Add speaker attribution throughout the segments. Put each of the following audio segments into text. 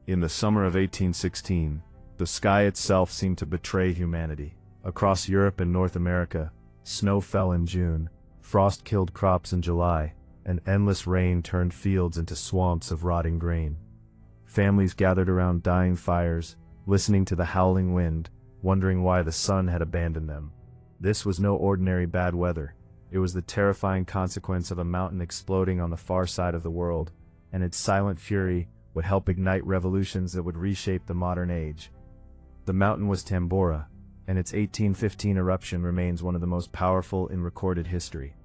Speaker 1: In the summer of 1816, the sky itself seemed to betray humanity. Across Europe and North America, snow fell in June, frost killed crops in July, and endless rain turned fields into swamps of rotting grain. Families gathered around dying fires, listening to the howling wind, wondering why the sun had abandoned them. This was no ordinary bad weather. It was the terrifying consequence of a mountain exploding on the far side of the world, and its silent fury would help ignite revolutions that would reshape the modern age. The mountain was Tambora, and its 1815 eruption remains one of the most powerful in recorded history.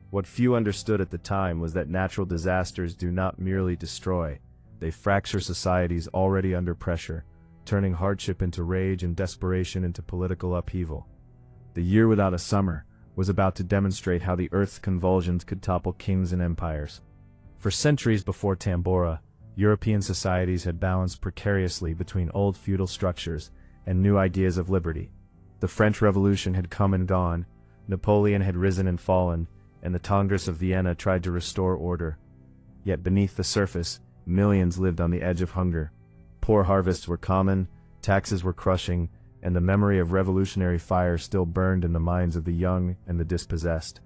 Speaker 1: What few understood at the time was that natural disasters do not merely destroy, they fracture societies already under pressure, turning hardship into rage and desperation into political upheaval. The year without a summer was about to demonstrate how the earth's convulsions could topple kings and empires. For centuries before Tambora, European societies had balanced precariously between old feudal structures and new ideas of liberty. The French Revolution had come and gone, Napoleon had risen and fallen, and the Congress of Vienna tried to restore order. Yet beneath the surface, millions lived on the edge of hunger. Poor harvests were common, taxes were crushing, and the memory of revolutionary fire still burned in the minds of the young and the dispossessed.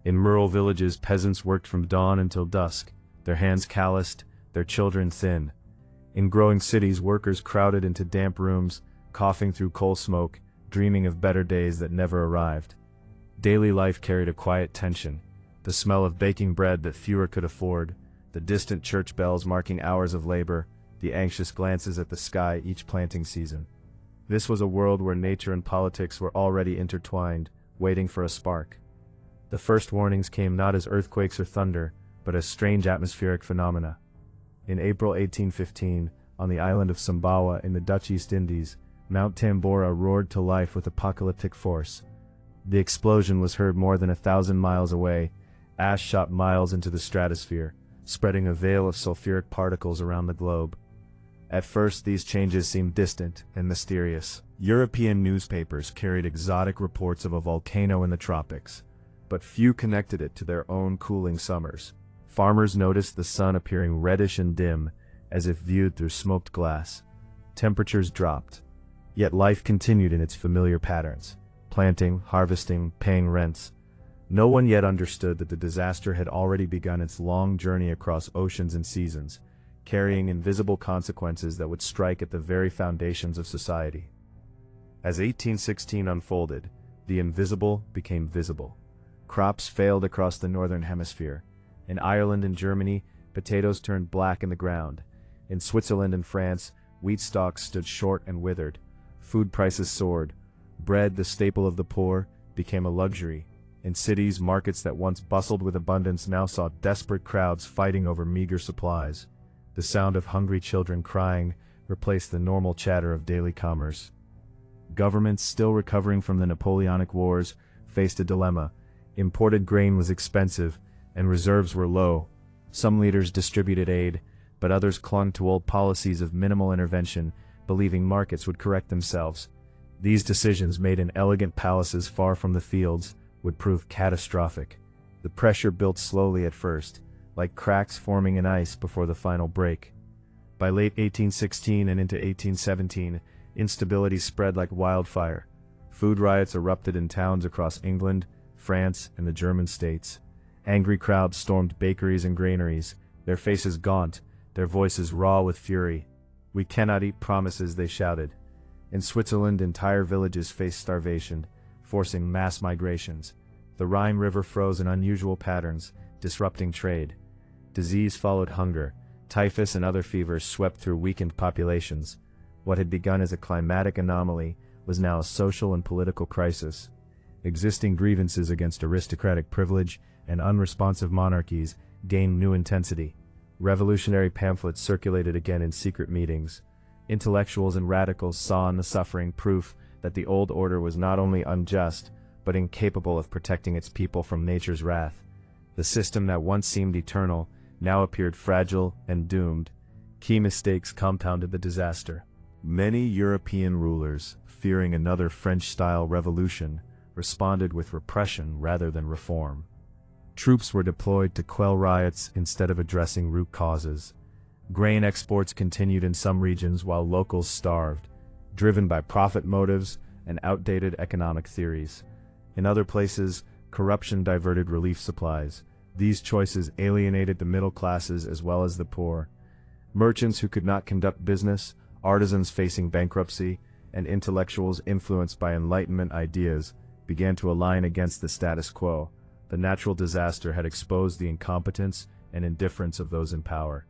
Speaker 1: In rural villages, peasants worked from dawn until dusk, their hands calloused, their children thin. In growing cities, workers crowded into damp rooms, coughing through coal smoke, dreaming of better days that never arrived. Daily life carried a quiet tension, the smell of baking bread that fewer could afford, the distant church bells marking hours of labor, the anxious glances at the sky each planting season. This was a world where nature and politics were already intertwined, waiting for a spark. The first warnings came not as earthquakes or thunder, but as strange atmospheric phenomena. In April 1815, on the island of Sumbawa in the Dutch East Indies, Mount Tambora roared to life with apocalyptic force. The explosion was heard more than 1,000 miles away. Ash shot miles into the stratosphere, spreading a veil of sulfuric particles around the globe. At first, these changes seemed distant and mysterious. European newspapers carried exotic reports of a volcano in the tropics, but few connected it to their own cooling summers. Farmers noticed the sun appearing reddish and dim, as if viewed through smoked glass. Temperatures dropped, yet life continued in its familiar patterns, planting, harvesting, paying rents. No one yet understood that the disaster had already begun its long journey across oceans and seasons, carrying invisible consequences that would strike at the very foundations of society. As 1816 unfolded, the invisible became visible. Crops failed across the northern hemisphere. In Ireland and Germany, potatoes turned black in the ground. In Switzerland and France, wheat stalks stood short and withered. Food prices soared. Bread, the staple of the poor, became a luxury. In cities, markets that once bustled with abundance now saw desperate crowds fighting over meager supplies. The sound of hungry children crying replaced the normal chatter of daily commerce. Governments, still recovering from the Napoleonic Wars, faced a dilemma. Imported grain was expensive, and reserves were low. Some leaders distributed aid, but others clung to old policies of minimal intervention, believing markets would correct themselves. These decisions, made in elegant palaces far from the fields, would prove catastrophic. The pressure built slowly at first, like cracks forming in ice before the final break. By late 1816 and into 1817, instability spread like wildfire. Food riots erupted in towns across England, France, and the German states. Angry crowds stormed bakeries and granaries, their faces gaunt, their voices raw with fury. "We cannot eat promises," they shouted. In Switzerland, entire villages faced starvation, forcing mass migrations. The Rhine River froze in unusual patterns, disrupting trade. Disease followed hunger. Typhus and other fevers swept through weakened populations. What had begun as a climatic anomaly was now a social and political crisis. Existing grievances against aristocratic privilege and unresponsive monarchies gained new intensity. Revolutionary pamphlets circulated again in secret meetings. Intellectuals and radicals saw in the suffering proof that the old order was not only unjust, but incapable of protecting its people from nature's wrath. The system that once seemed eternal now appeared fragile and doomed. Key mistakes compounded the disaster. Many European rulers, fearing another French-style revolution, responded with repression rather than reform. Troops were deployed to quell riots instead of addressing root causes. Grain exports continued in some regions while locals starved, driven by profit motives and outdated economic theories. In other places, corruption diverted relief supplies. These choices alienated the middle classes as well as the poor. Merchants who could not conduct business, artisans facing bankruptcy, and intellectuals influenced by Enlightenment ideas began to align against the status quo. The natural disaster had exposed the incompetence and indifference of those in power.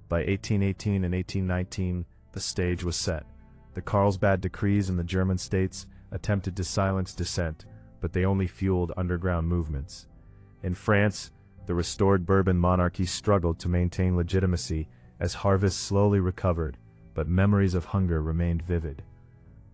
Speaker 1: By 1818 and 1819, the stage was set. The Carlsbad decrees in the German states attempted to silence dissent, but they only fueled underground movements. In France, the restored Bourbon monarchy struggled to maintain legitimacy as harvests slowly recovered, but memories of hunger remained vivid.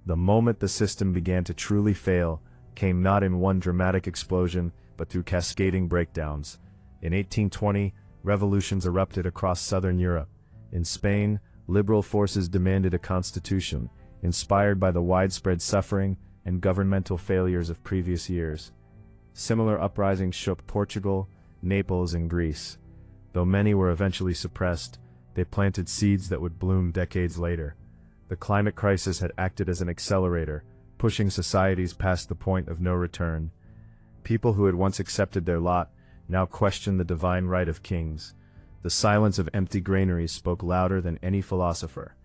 Speaker 1: The moment the system began to truly fail came not in one dramatic explosion, but through cascading breakdowns. In 1820, revolutions erupted across southern Europe. In Spain, liberal forces demanded a constitution, inspired by the widespread suffering and governmental failures of previous years. Similar uprisings shook Portugal, Naples, and Greece. Though many were eventually suppressed, they planted seeds that would bloom decades later. The climate crisis had acted as an accelerator, pushing societies past the point of no return. People who had once accepted their lot now questioned the divine right of kings. The silence of empty granaries spoke louder than any philosopher.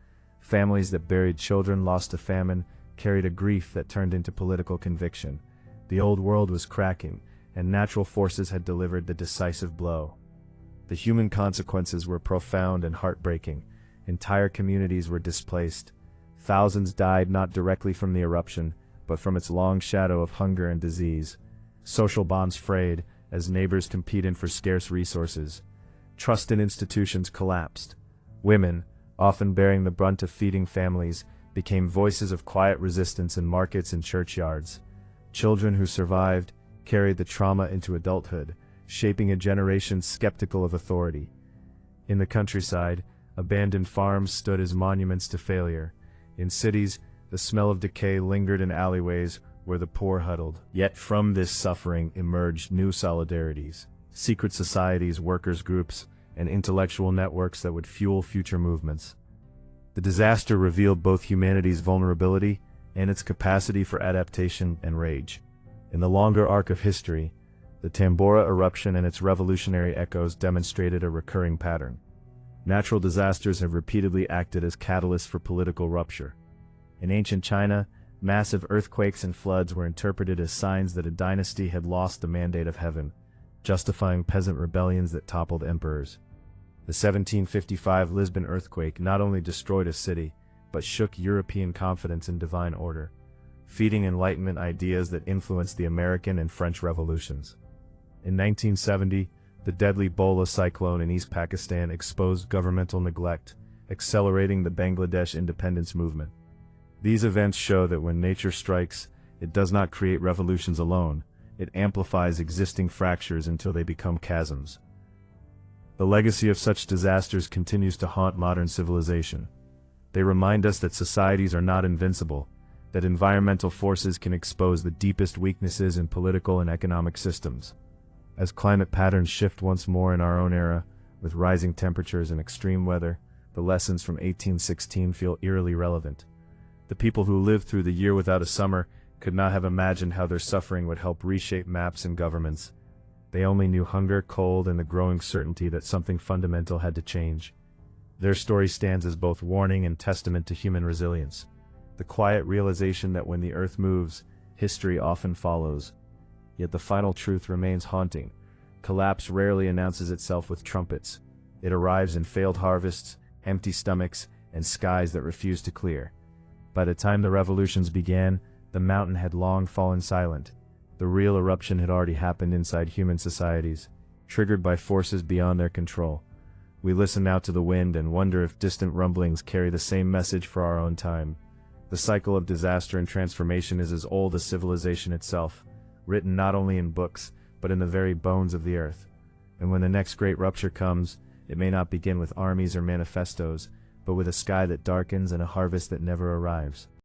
Speaker 1: Families that buried children lost to famine carried a grief that turned into political conviction. The old world was cracking, and natural forces had delivered the decisive blow. The human consequences were profound and heartbreaking. Entire communities were displaced. Thousands died not directly from the eruption, but from its long shadow of hunger and disease. Social bonds frayed as neighbors competed for scarce resources. Trust in institutions collapsed. Women, often bearing the brunt of feeding families, became voices of quiet resistance in markets and churchyards. Children who survived carried the trauma into adulthood, shaping a generation skeptical of authority. In the countryside, abandoned farms stood as monuments to failure. In cities, the smell of decay lingered in alleyways where the poor huddled. Yet from this suffering emerged new solidarities, secret societies, workers' groups, and intellectual networks that would fuel future movements. The disaster revealed both humanity's vulnerability and its capacity for adaptation and rage. In the longer arc of history, the Tambora eruption and its revolutionary echoes demonstrated a recurring pattern. Natural disasters have repeatedly acted as catalysts for political rupture. In ancient China, massive earthquakes and floods were interpreted as signs that a dynasty had lost the mandate of heaven, justifying peasant rebellions that toppled emperors. The 1755 Lisbon earthquake not only destroyed a city, but shook European confidence in divine order, feeding Enlightenment ideas that influenced the American and French revolutions. In 1970, the deadly Bola cyclone in East Pakistan exposed governmental neglect, accelerating the Bangladesh independence movement. These events show that when nature strikes, it does not create revolutions alone, it amplifies existing fractures until they become chasms. The legacy of such disasters continues to haunt modern civilization. They remind us that societies are not invincible, that environmental forces can expose the deepest weaknesses in political and economic systems. As climate patterns shift once more in our own era, with rising temperatures and extreme weather, the lessons from 1816 feel eerily relevant. The people who lived through the year without a summer could not have imagined how their suffering would help reshape maps and governments. They only knew hunger, cold, and the growing certainty that something fundamental had to change. Their story stands as both warning and testament to human resilience. The quiet realization that when the earth moves, history often follows. Yet the final truth remains haunting. Collapse rarely announces itself with trumpets. It arrives in failed harvests, empty stomachs, and skies that refuse to clear. By the time the revolutions began, the mountain had long fallen silent. The real eruption had already happened inside human societies, triggered by forces beyond their control. We listen now to the wind and wonder if distant rumblings carry the same message for our own time. The cycle of disaster and transformation is as old as civilization itself, written not only in books, but in the very bones of the earth. And when the next great rupture comes, it may not begin with armies or manifestos, but with a sky that darkens and a harvest that never arrives.